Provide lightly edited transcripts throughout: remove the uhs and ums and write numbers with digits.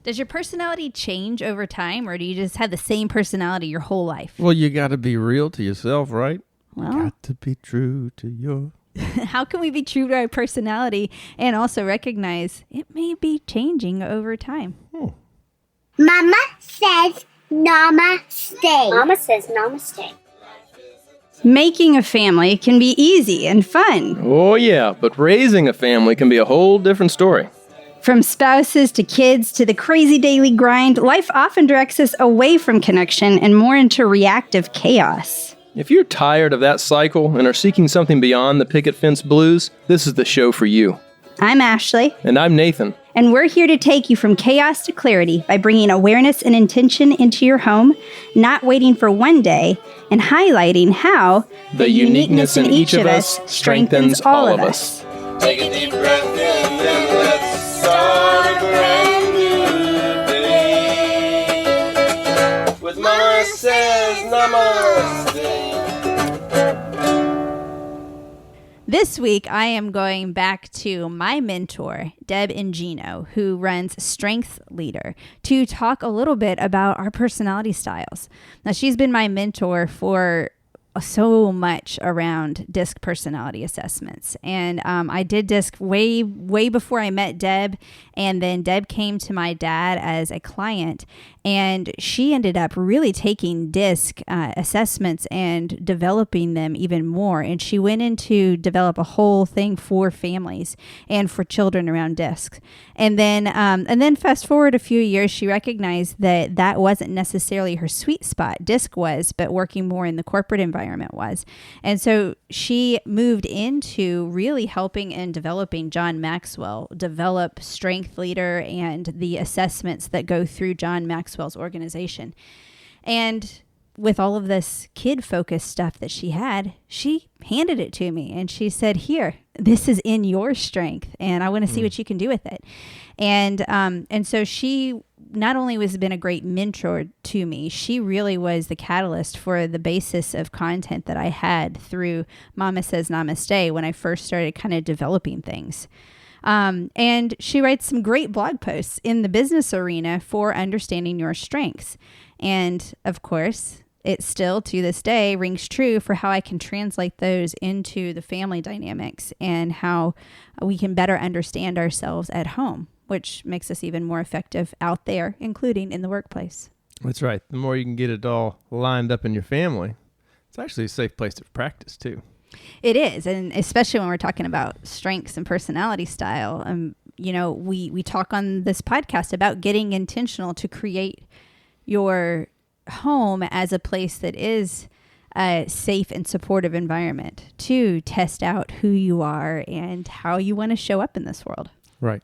Does your personality change over time, or do you just have the same personality your whole life? Well, you got to be real to yourself, right? Well, Got to be true to your... How can we be true to our personality and also recognize it may be changing over time? Mama says namaste. Mama says namaste. Making a family can be easy and fun. Oh, yeah, but raising a family can be a whole different story. From spouses to kids to the crazy daily grind, life often directs us away from connection and more into reactive chaos. If you're tired of that cycle and are seeking something beyond the picket fence blues, this is the show for you. I'm Ashley. And I'm Nathan. And we're here to take you from chaos to clarity by bringing awareness and intention into your home, not waiting for one day, and highlighting how the uniqueness in each of us strengthens all of us. Take a deep breath in and let's start a brand new day. With Mama says namaste. This week, I am going back to my mentor, Deb Ingino, who runs Strength Leader, to talk a little bit about our personality styles. Now, she's been my mentor for so much around DISC personality assessments. And I did DISC way before I met Deb. And then Deb came to my dad as a client. And she ended up really taking DISC assessments and developing them even more. And she went in to develop a whole thing for families and for children around DISC. And then fast forward a few years, she recognized that that wasn't necessarily her sweet spot. DISC was, but working more in the corporate environment was. And so she moved into really helping and developing John Maxwell develop Strength Leader and the assessments that go through John Maxwell's organization. And with all of this kid-focused stuff that she had, she handed it to me and she said, here, this is in your strength and I want to see what you can do with it. And so she not only has been a great mentor to me, she really was the catalyst for the basis of content that I had through Mama Says Namaste when I first started kind of developing things. And she writes some great blog posts in the business arena for understanding your strengths. And of course, it still to this day rings true for how I can translate those into the family dynamics and how we can better understand ourselves at home, which makes us even more effective out there, including in the workplace. That's right. The more you can get it all lined up in your family, it's actually a safe place to practice too. It is, and especially when we're talking about strengths and personality style. We talk on this podcast about getting intentional to create your home as a place that is a safe and supportive environment to test out who you are and how you want to show up in this world. Right.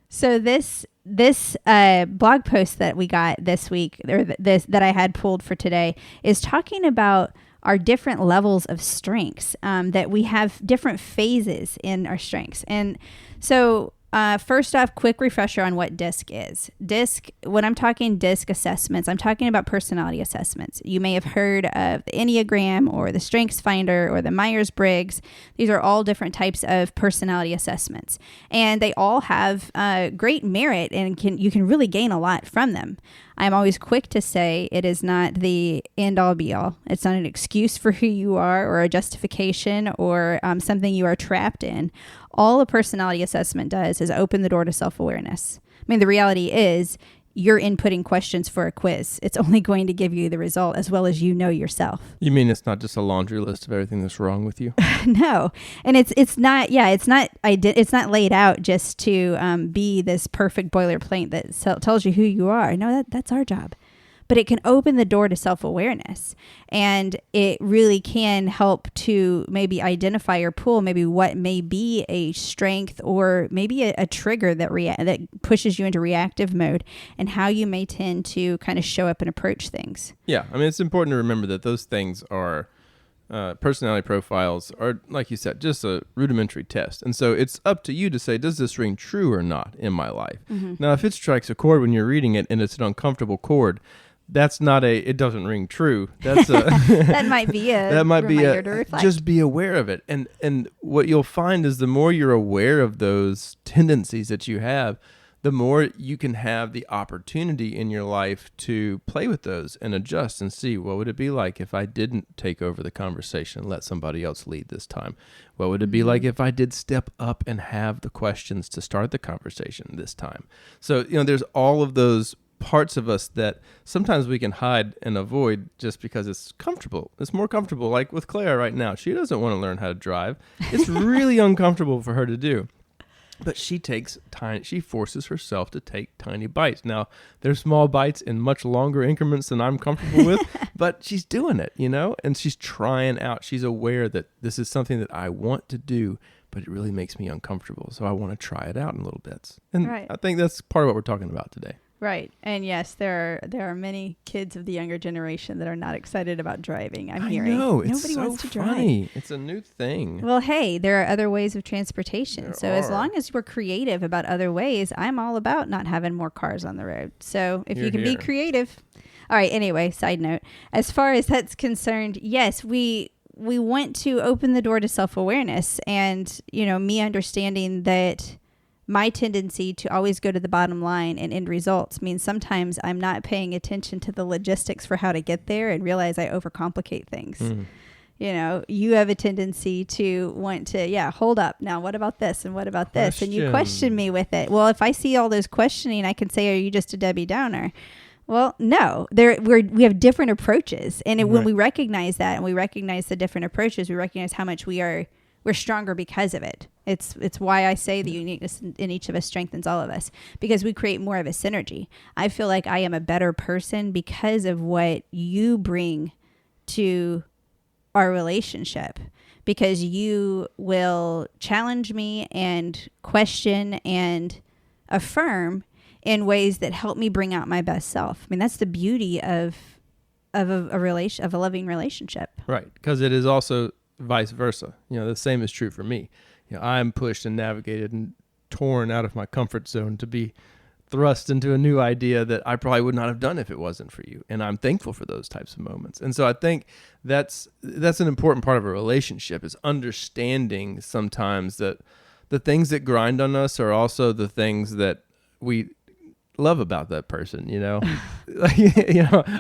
So this blog post that we got this week, or that I had pulled for today, is talking about our different levels of strengths, that we have different phases in our strengths. And so first off, quick refresher on what DISC is. DISC, when I'm talking DISC assessments, I'm talking about personality assessments. You may have heard of the Enneagram or the Strengths Finder or the Myers-Briggs. These are all different types of personality assessments. And they all have great merit and you can really gain a lot from them. I'm always quick to say it is not the end-all be-all. It's not an excuse for who you are or a justification or something you are trapped in. All a personality assessment does is open the door to self-awareness. I mean, the reality is you're inputting questions for a quiz. It's only going to give you the result as well as you know yourself. You mean it's not just a laundry list of everything that's wrong with you? No. And it's not laid out just to be this perfect boilerplate that tells you who you are. No, that's our job. But it can open the door to self-awareness, and it really can help to maybe identify or pull maybe what may be a strength or maybe a trigger that pushes you into reactive mode, and how you may tend to kind of show up and approach things. Yeah, I mean, it's important to remember that those things are personality profiles are, like you said, just a rudimentary test. And so it's up to you to say, does this ring true or not in my life? Mm-hmm. Now, if it strikes a chord when you're reading it and it's an uncomfortable chord, that's not it doesn't ring true. That's that might be a reminder to reflect. Just be aware of it. And what you'll find is the more you're aware of those tendencies that you have, the more you can have the opportunity in your life to play with those and adjust and see, what would it be like if I didn't take over the conversation and let somebody else lead this time? What would it be like if I did step up and have the questions to start the conversation this time? So, there's all of those parts of us that sometimes we can hide and avoid just because it's comfortable. It's more comfortable. Like with Claire right now, she doesn't want to learn how to drive. It's really uncomfortable for her to do. But she forces herself to take tiny bites. Now, they're small bites in much longer increments than I'm comfortable with, but she's doing it, and she's trying out. She's aware that this is something that I want to do, but it really makes me uncomfortable. So I want to try it out in little bits. And Right. I think that's part of what we're talking about today. Right. And yes, there are many kids of the younger generation that are not excited about driving. I'm hearing. I know. It's Nobody so wants to drive. funny. It's a new thing. Well, hey, there are other ways of transportation. There So as are. long as we're creative about other ways, I'm all about not having more cars on the road. So if You're you can here. be creative. All right. Anyway, side note, as far as that's concerned, yes, we want to open the door to self-awareness, and, me understanding that my tendency to always go to the bottom line and end results means sometimes I'm not paying attention to the logistics for how to get there and realize I overcomplicate things. You have a tendency to want to, hold up. Now, what about this? And what about this? And you question me with it. Well, if I see all those questioning, I can say, are you just a Debbie Downer? Well, no, we have different approaches. And when we recognize that and we recognize the different approaches, we recognize how much we're stronger because of it. It's why I say the uniqueness in each of us strengthens all of us, because we create more of a synergy. I feel like I am a better person because of what you bring to our relationship, because you will challenge me and question and affirm in ways that help me bring out my best self. I mean, that's the beauty of a loving relationship. Right. Because it is also vice versa. The same is true for me. I'm pushed and navigated and torn out of my comfort zone to be thrust into a new idea that I probably would not have done if it wasn't for you. And I'm thankful for those types of moments. And so I think that's an important part of a relationship, is understanding sometimes that the things that grind on us are also the things that we love about that person,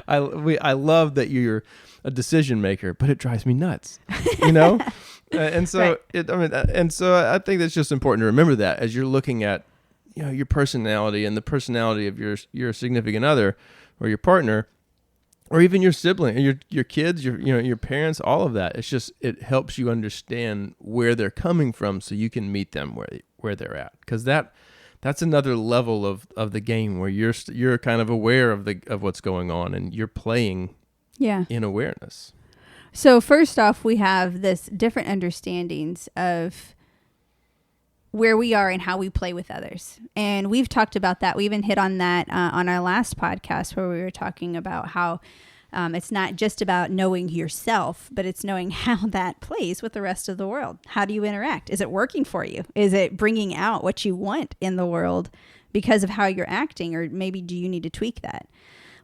I love that you're a decision maker, but it drives me nuts, and so Right. and so I think that's just important to remember that as you're looking at, your personality and the personality of your significant other or your partner, or even your sibling, your kids, your parents, all of that. It's just, it helps you understand where they're coming from so you can meet them where they're at, because that's another level of the game where you're kind of aware of what's going on and you're playing in awareness. So first off, we have this different understandings of where we are and how we play with others. And we've talked about that. We even hit on that on our last podcast, where we were talking about how it's not just about knowing yourself, but it's knowing how that plays with the rest of the world. How do you interact? Is it working for you? Is it bringing out what you want in the world because of how you're acting? Or maybe do you need to tweak that?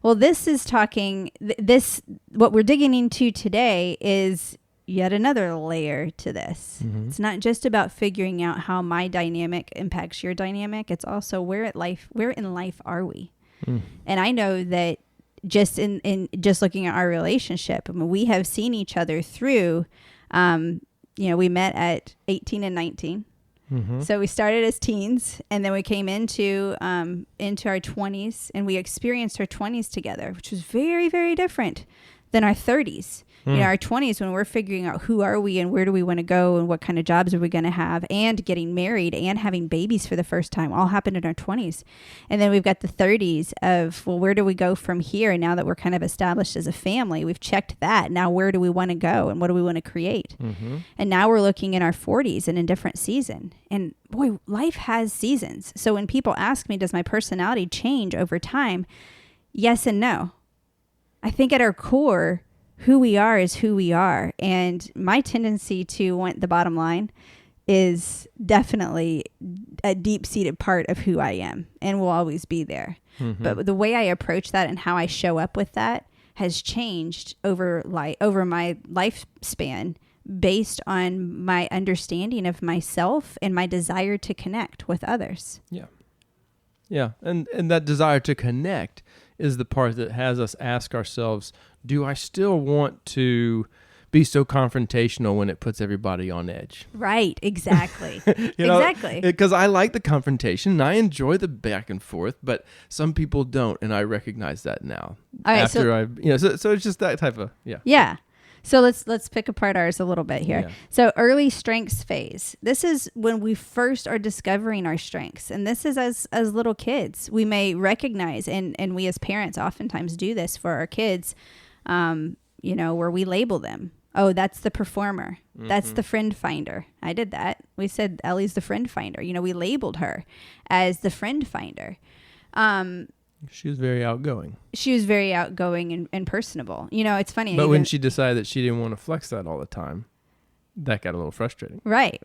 Well, this is what we're digging into today is yet another layer to this. Mm-hmm. It's not just about figuring out how my dynamic impacts your dynamic. It's also where in life are we? Mm. And I know that just in just looking at our relationship, I mean, we have seen each other through, we met at 18 and 19. Mm-hmm. So we started as teens, and then we came into our 20s, and we experienced our 20s together, which was very, very different than our 30s. Our 20s, when we're figuring out who are we and where do we want to go and what kind of jobs are we going to have, and getting married and having babies for the first time, all happened in our 20s. And then we've got the 30s of, well, where do we go from here? And now that we're kind of established as a family, we've checked that. Now where do we want to go and what do we want to create? Mm-hmm. And now we're looking in our 40s and in a different season. And boy, life has seasons. So when people ask me, does my personality change over time? Yes and no. I think at our core, who we are is who we are. And my tendency to want the bottom line is definitely a deep-seated part of who I am and will always be there. Mm-hmm. But the way I approach that and how I show up with that has changed over my lifespan based on my understanding of myself and my desire to connect with others. Yeah. Yeah. And that desire to connect is the part that has us ask ourselves, do I still want to be so confrontational when it puts everybody on edge? Right, exactly. Exactly. Because I like the confrontation and I enjoy the back and forth, but some people don't, and I recognize that now. All right, so it's just that type of Yeah. So let's pick apart ours a little bit here. Yeah. So early strengths phase. This is when we first are discovering our strengths. And this is as little kids. We may recognize, and we as parents oftentimes do this for our kids, where we label them. Oh, that's the performer. Mm-hmm. That's the friend finder. I did that. We said Ellie's the friend finder. We labeled her as the friend finder. She was very outgoing. She was very outgoing and personable. It's funny. But when she decided that she didn't want to flex that all the time, that got a little frustrating. Right.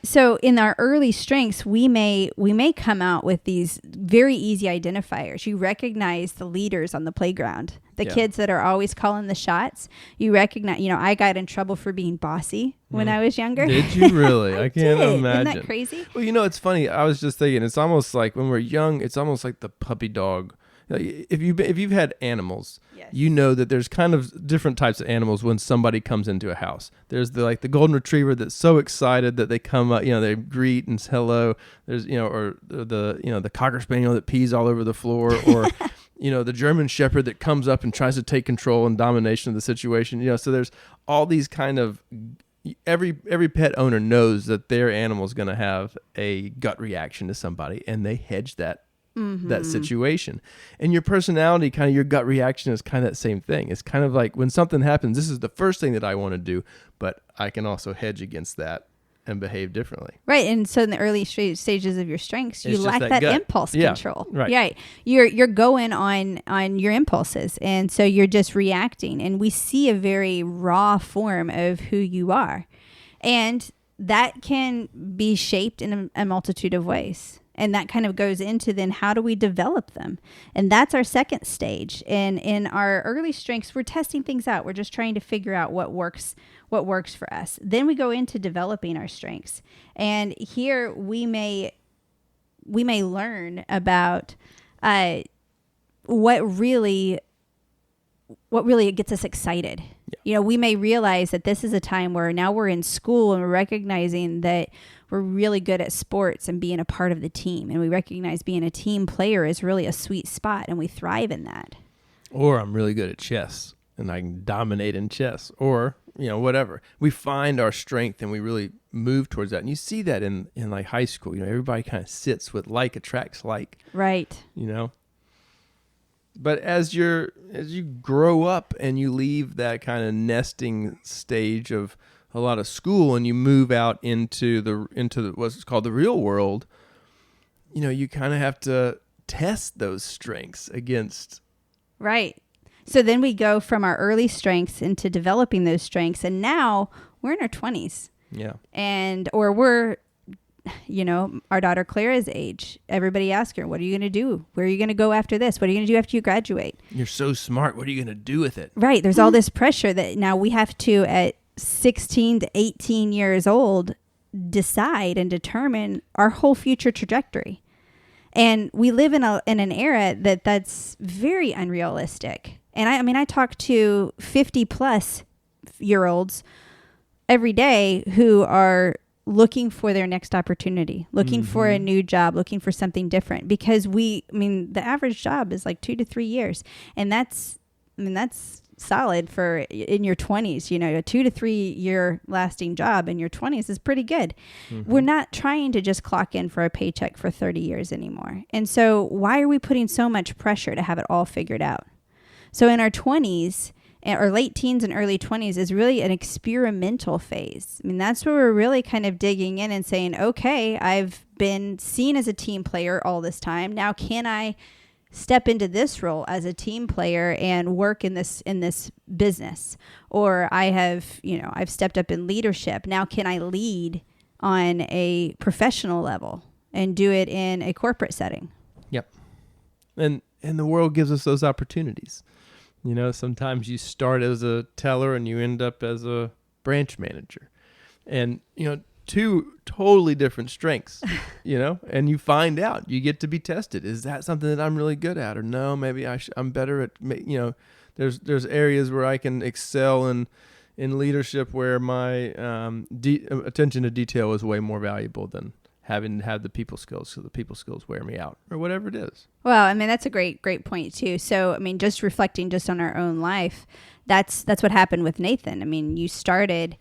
So in our early strengths, we may come out with these very easy identifiers. You recognize the leaders on the playground, the kids that are always calling the shots. You recognize, I got in trouble for being bossy when I was younger. Did you really? I can't imagine. Isn't that crazy? Well, it's funny. I was just thinking, it's almost like when we're young, it's almost like the puppy dog. If you've had animals, yes. You know that there's kind of different types of animals when somebody comes into a house. There's the golden retriever that's so excited that they come up, they greet and say hello. There's or the cocker spaniel that pees all over the floor, or the German shepherd that comes up and tries to take control and domination of the situation. So there's all these kind of every pet owner knows that their animal is going to have a gut reaction to somebody, and they hedge that situation. And your personality, kind of your gut reaction, is kind of that same thing. It's kind of like when something happens, this is the first thing that I want to do, but I can also hedge against that and behave differently. Right. And so in the early stages of your strengths, you lack that impulse control. Right. You're going on your impulses. And so you're just reacting. And we see a very raw form of who you are. And that can be shaped in a multitude of ways. And that kind of goes into then how do we develop them? And that's our second stage. And in our early strengths, we're testing things out. We're just trying to figure out what works for us. Then we go into developing our strengths. And here we may learn about what really gets us excited. Yeah. We may realize that this is a time where now we're in school and we're recognizing that we're really good at sports and being a part of the team. And we recognize being a team player is really a sweet spot, and we thrive in that. Or I'm really good at chess and I can dominate in chess, or, whatever. We find our strength and we really move towards that. And you see that in like high school, everybody kind of sits with like attracts like. Right. But as you grow up and you leave that kind of nesting stage of a lot of school and you move out into the what's called the real world, you kind of have to test those strengths against. Right. So then we go from our early strengths into developing those strengths, and now we're in our 20s. Yeah. Or we're our daughter Clara's age. Everybody asks her, what are you going to do? Where are you going to go after this? What are you going to do after you graduate? You're so smart. What are you going to do with it? Right. There's all this pressure that now we have to, at 16 to 18 years old, decide and determine our whole future trajectory. And we live in an era that's very unrealistic. And I talk to 50 plus year olds every day who are looking for their next opportunity, looking for a new job, looking for something different, because the average job is like 2 to 3 years. And that's solid for in your 20s, a 2 to 3 year lasting job in your 20s is pretty good. Mm-hmm. We're not trying to just clock in for a paycheck for 30 years anymore. And so why are we putting so much pressure to have it all figured out? So in our 20s, or late teens and early 20s is really an experimental phase. That's where we're really kind of digging in and saying, okay, I've been seen as a team player all this time. Now, can I step into this role as a team player and work in this business? Or I've stepped up in leadership. Now, can I lead on a professional level and do it in a corporate setting? Yep. And the world gives us those opportunities. Sometimes you start as a teller and you end up as a branch manager. And, two totally different strengths, and you find out, you get to be tested. Is that something that I'm really good at? Or no, maybe I'm better at, there's areas where I can excel in leadership where my attention to detail is way more valuable than having to have the people skills. So the people skills wear me out or whatever it is. Well, I mean, that's a great point too. So, I mean, just reflecting just on our own life, that's what happened with Nathan. I mean, you started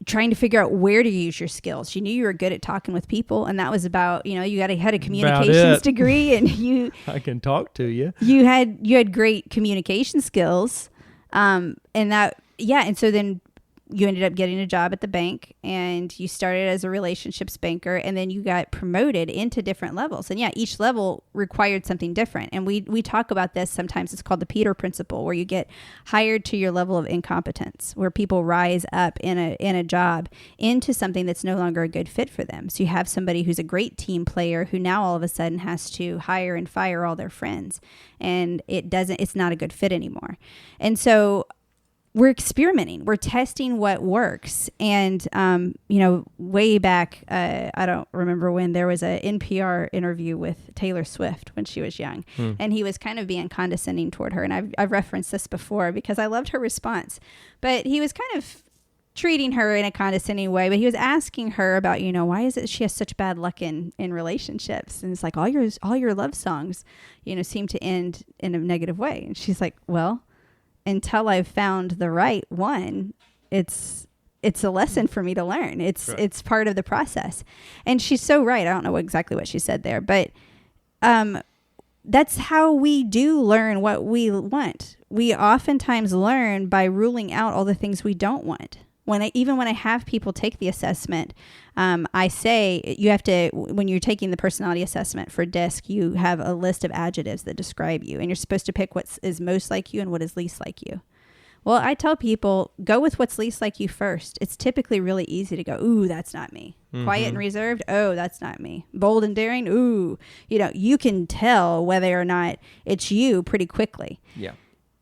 trying to figure out where to use your skills. You knew you were good at talking with people, and that was about, you had a communications degree, and I can talk to you. You had great communication skills, and so then you ended up getting a job at the bank, and you started as a relationships banker, and then you got promoted into different levels. And each level required something different. And we talk about this sometimes. It's called the Peter Principle, where you get hired to your level of incompetence, where people rise up in a job into something that's no longer a good fit for them. So you have somebody who's a great team player who now all of a sudden has to hire and fire all their friends, and it's not a good fit anymore. And so we're experimenting. We're testing what works. And, way back, I don't remember when, there was an NPR interview with Taylor Swift when she was young. And he was kind of being condescending toward her. And I've referenced this before because I loved her response. But he was kind of treating her in a condescending way. But he was asking her about, why is it she has such bad luck in relationships? And it's like, all your love songs, seem to end in a negative way. And she's like, well, until I've found the right one, it's a lesson for me to learn. It's part of the process. And she's so right. I don't know exactly what she said there, but that's how we do learn what we want. We oftentimes learn by ruling out all the things we don't want. When I have people take the assessment, I say you have to, when you're taking the personality assessment for DISC, you have a list of adjectives that describe you, and you're supposed to pick what is most like you and what is least like you. Well, I tell people, go with what's least like you first. It's typically really easy to go, ooh, that's not me. Mm-hmm. Quiet and reserved, oh, that's not me. Bold and daring, ooh. You can tell whether or not it's you pretty quickly. Yeah.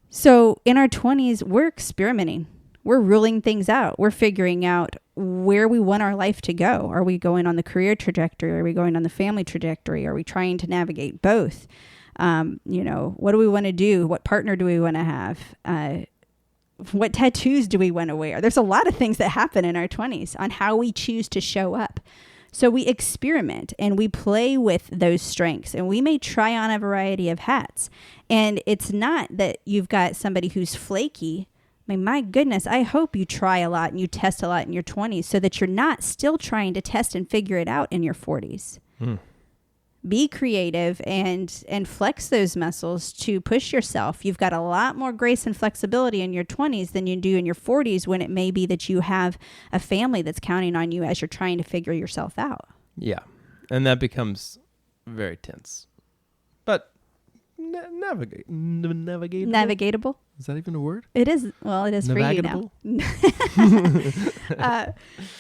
So in our 20s, we're experimenting. We're ruling things out. We're figuring out where we want our life to go. Are we going on the career trajectory? Are we going on the family trajectory? Are we trying to navigate both? What do we want to do? What partner do we want to have? What tattoos do we want to wear? There's a lot of things that happen in our 20s on how we choose to show up. So we experiment and we play with those strengths, and we may try on a variety of hats. And it's not that you've got somebody who's flaky. I mean, my goodness, I hope you try a lot and you test a lot in your 20s so that you're not still trying to test and figure it out in your 40s. Be creative and flex those muscles to push yourself. You've got a lot more grace and flexibility in your 20s than you do in your 40s, when it may be that you have a family that's counting on you as you're trying to figure yourself out. Yeah. And that becomes very tense. But navigatable. Navigatable? Is that even a word? It is. Well, it is for you now.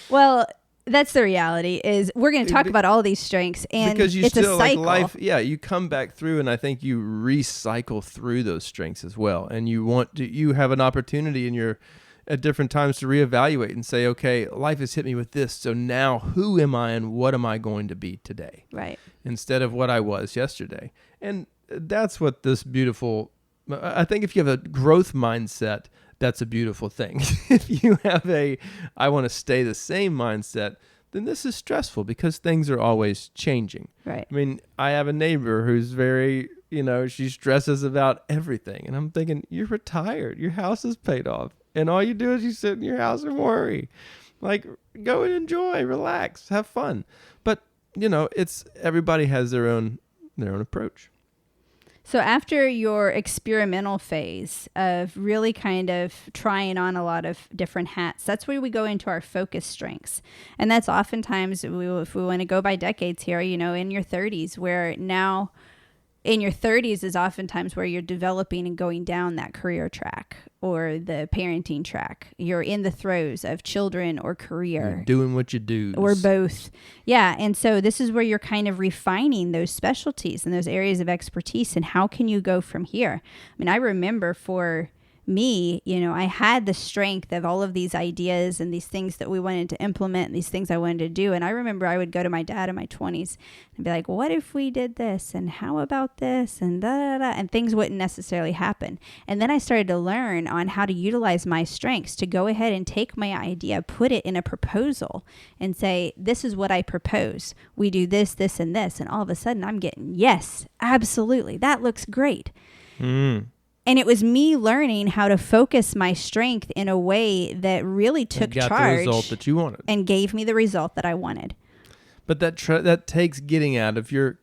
Well, that's the reality. Is we're going to talk about all these strengths, and because you it's still a cycle. Like life. Yeah, you come back through, and I think you recycle through those strengths as well. And you have an opportunity at different times to reevaluate and say, okay, life has hit me with this, so now who am I and what am I going to be today? Right. Instead of what I was yesterday. And that's what this beautiful. I think if you have a growth mindset, that's a beautiful thing. If you have I want to stay the same mindset, then this is stressful because things are always changing. Right. I mean, I have a neighbor who's very, she stresses about everything. And I'm thinking, you're retired. Your house is paid off. And all you do is you sit in your house and worry. Like, go and enjoy, relax, have fun. But, it's everybody has their own approach. So after your experimental phase of really kind of trying on a lot of different hats, that's where we go into our focus strengths. And that's oftentimes, if we want to go by decades here, in your 30s, where now in your 30s is oftentimes where you're developing and going down that career track or the parenting track. You're in the throes of children or career. You're doing what you do. Or both. Yeah. And so this is where you're kind of refining those specialties and those areas of expertise. And how can you go from here? I mean, I remember for me, I had the strength of all of these ideas and these things that we wanted to implement, and these things I wanted to do. And I remember I would go to my dad in my 20s and be like, what if we did this? And how about this? And da, da, da. And things wouldn't necessarily happen. And then I started to learn on how to utilize my strengths to go ahead and take my idea, put it in a proposal and say, this is what I propose. We do this, this, and this. And all of a sudden I'm getting, yes, absolutely. That looks great. And it was me learning how to focus my strength in a way that really took got charge the result that you wanted and gave me the result that I wanted. But that takes getting out of your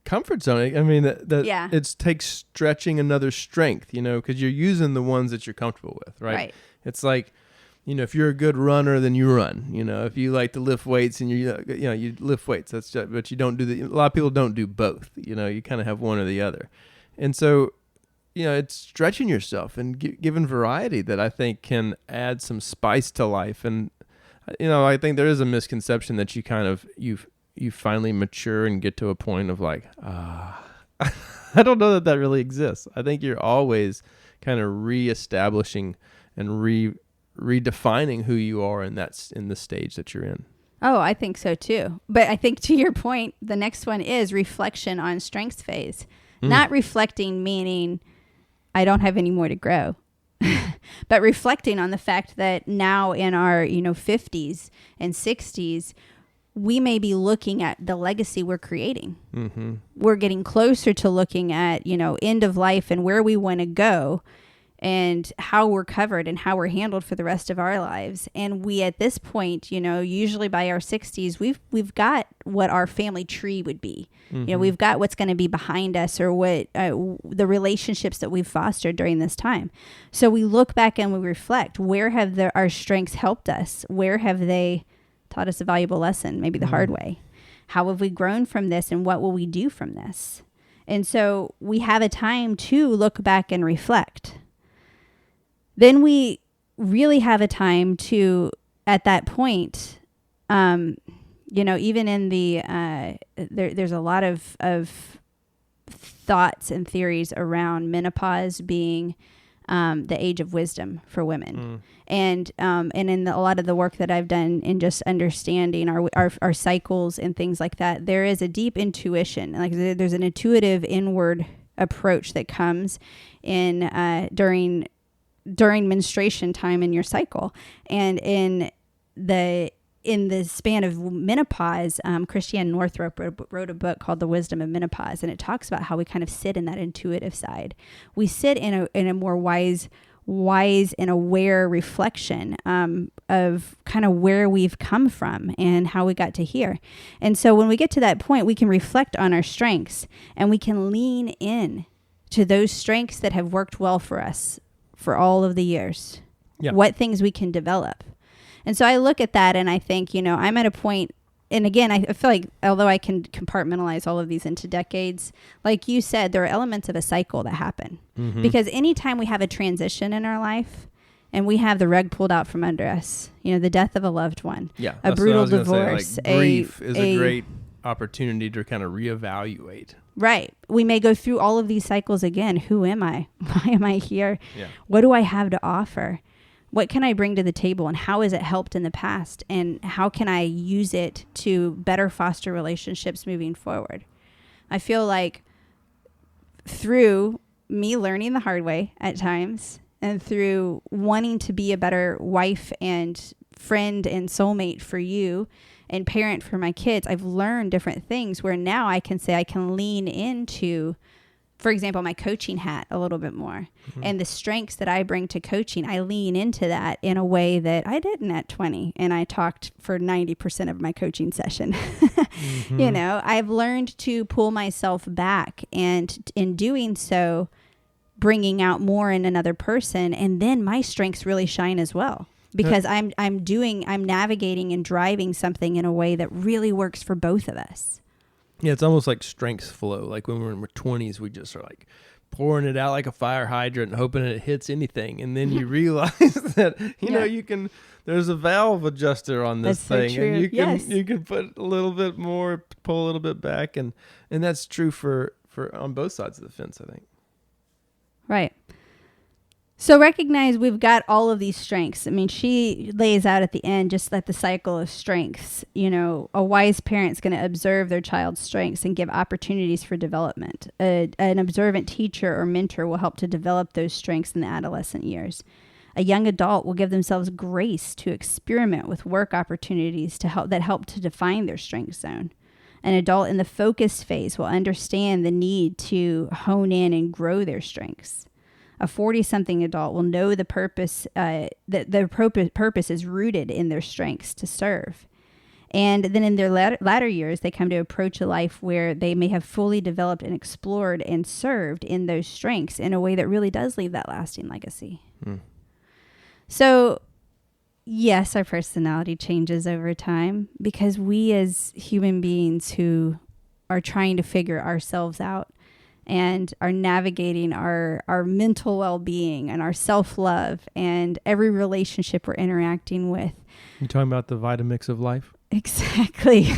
comfort zone. I mean, it takes stretching another strength, because you're using the ones that you're comfortable with, right? Right. It's like, if you're a good runner, then you run. If you like to lift weights and you lift weights, but you don't do a lot of people don't do both. You kind of have one or the other, and so. It's stretching yourself and giving variety that I think can add some spice to life. And, I think there is a misconception that you kind of, you finally mature and get to a point of like, I don't know that really exists. I think you're always kind of reestablishing and redefining who you are, and that's in the stage that you're in. Oh, I think so too. But I think to your point, the next one is reflection on strengths phase. Not reflecting meaning I don't have any more to grow, but reflecting on the fact that now in our, 50s and 60s, we may be looking at the legacy we're creating. Mm-hmm. We're getting closer to looking at, end of life and where we want to go and how we're covered and how we're handled for the rest of our lives. And we, at this point, usually by our 60s, we've got what our family tree would be. Mm-hmm. We've got what's going to be behind us, or what the relationships that we've fostered during this time. So we look back and we reflect, where have our strengths helped us? Where have they taught us a valuable lesson, maybe the hard way? How have we grown from this, and what will we do from this? And so we have a time to look back and reflect. Then we really have a time to, at that point, even in the, there's a lot of thoughts and theories around menopause being the age of wisdom for women. And in a lot of the work that I've done in just understanding our cycles and things like that, there is a deep intuition. Like there's an intuitive inward approach that comes in during menstruation time in your cycle. And in the span of menopause, Christiane Northrup wrote a book called The Wisdom of Menopause, and it talks about how we kind of sit in that intuitive side. We sit in a more wise and aware reflection of kind of where we've come from and how we got to here. And so when we get to that point, we can reflect on our strengths, and we can lean in to those strengths that have worked well for us for all of the years. Yeah. What things we can develop. And so I look at that and I think, I'm at a point, and again, I feel like although I can compartmentalize all of these into decades, like you said, there are elements of a cycle that happen. Mm-hmm. Because anytime we have a transition in our life and we have the rug pulled out from under us, the death of a loved one, a brutal divorce, grief is a great opportunity to kind of reevaluate. Right. We may go through all of these cycles again. Who am I? Why am I here? Yeah. What do I have to offer? What can I bring to the table, and how has it helped in the past, and how can I use it to better foster relationships moving forward? I feel like through me learning the hard way at times, and through wanting to be a better wife and friend and soulmate for you and parent for my kids, I've learned different things where now I can say I can lean into, for example, my coaching hat a little bit more. Mm-hmm. And the strengths that I bring to coaching, I lean into that in a way that I didn't at 20. And I talked for 90% of my coaching session. Mm-hmm. I've learned to pull myself back, and in doing so, bringing out more in another person. And then my strengths really shine as well. Because I'm navigating and driving something in a way that really works for both of us. Yeah, it's almost like strengths flow. Like when we're in our 20s, we just are like pouring it out like a fire hydrant and hoping it hits anything. And then you realize that, you can, there's a valve adjuster on this thing. So true. And you can put a little bit more, pull a little bit back. And that's true for on both sides of the fence, I think. Right. So recognize we've got all of these strengths. I mean, she lays out at the end just like the cycle of strengths. You know, a wise parent's going to observe their child's strengths and give opportunities for development. An observant teacher or mentor will help to develop those strengths in the adolescent years. A young adult will give themselves grace to experiment with work opportunities that help to define their strength zone. An adult in the focused phase will understand the need to hone in and grow their strengths. A 40-something adult will know the purpose, that their purpose is rooted in their strengths to serve. And then in their latter years, they come to approach a life where they may have fully developed and explored and served in those strengths in a way that really does leave that lasting legacy. So, yes, our personality changes over time because we as human beings who are trying to figure ourselves out and are navigating our mental well-being and our self-love and every relationship we're interacting with. You talking about the Vitamix of life? Exactly.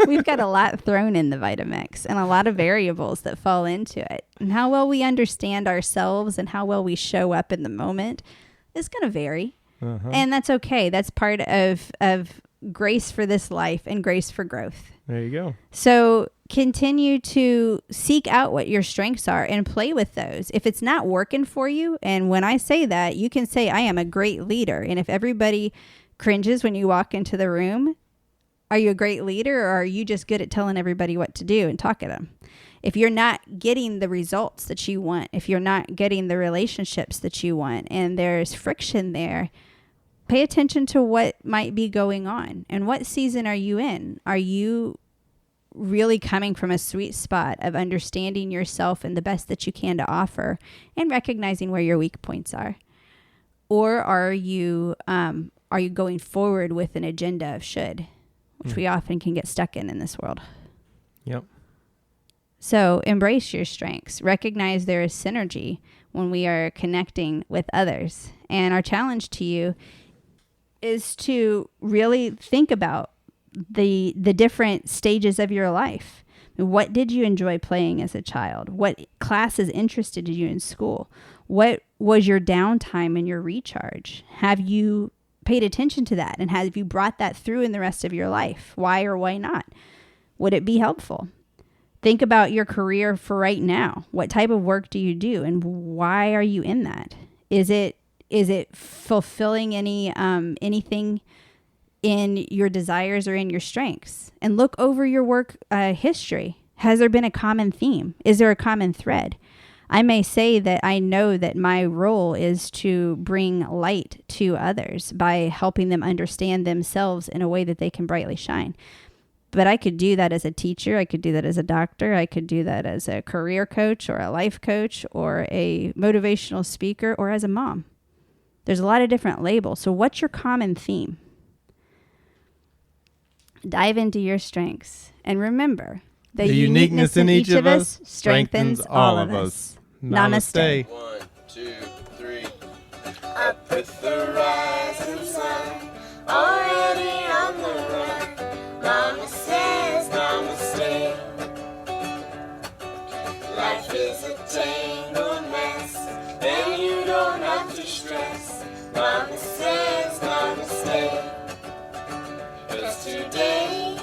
We've got a lot thrown in the Vitamix and a lot of variables that fall into it. And how well we understand ourselves and how well we show up in the moment is going to vary. And that's okay. That's part of grace for this life and grace for growth. There you go. So continue to seek out what your strengths are and play with those. If it's not working for you, and when I say that, you can say, I am a great leader. And if everybody cringes when you walk into the room, are you a great leader, or are you just good at telling everybody what to do and talk at them? If you're not getting the results that you want, if you're not getting the relationships that you want, and there's friction there, pay attention to what might be going on. And what season are you in? Are you really coming from a sweet spot of understanding yourself and the best that you can to offer and recognizing where your weak points are? Or are you going forward with an agenda of should, which we often can get stuck in this world? Yep. So embrace your strengths. Recognize there is synergy when we are connecting with others. And our challenge to you is to really think about the different stages of your life. What did you enjoy playing as a child? What classes interested you in school? What was your downtime and your recharge? Have you paid attention to that? And have you brought that through in the rest of your life? Why or why not? Would it be helpful? Think about your career for right now. What type of work do you do, and why are you in that? Is it fulfilling anything in your desires or in your strengths? And look over your work history. Has there been a common theme? Is there a common thread? I may say that I know that my role is to bring light to others by helping them understand themselves in a way that they can brightly shine. But I could do that as a teacher. I could do that as a doctor. I could do that as a career coach or a life coach or a motivational speaker or as a mom. There's a lot of different labels. So what's your common theme? Dive into your strengths. And remember, the uniqueness in each of us strengthens all of us. Namaste. 1, 2, 3. Up with the rising sun, already on the run. Mama says namaste. Life is a tangled mess, and you don't have to stress. Mama says namaste. 'Cause today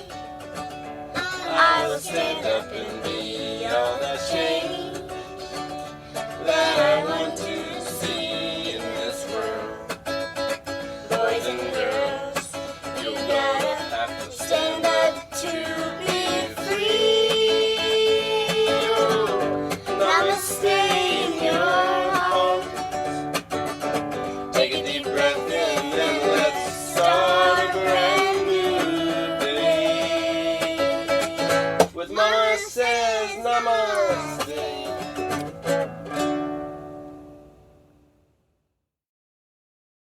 I will stand up and be all the change that I want to see in this world. Boys and girls, you gotta have to stand up to be free. Namaste in your home. Take a deep breath in and let's start a brand new day. With Mama says namaste.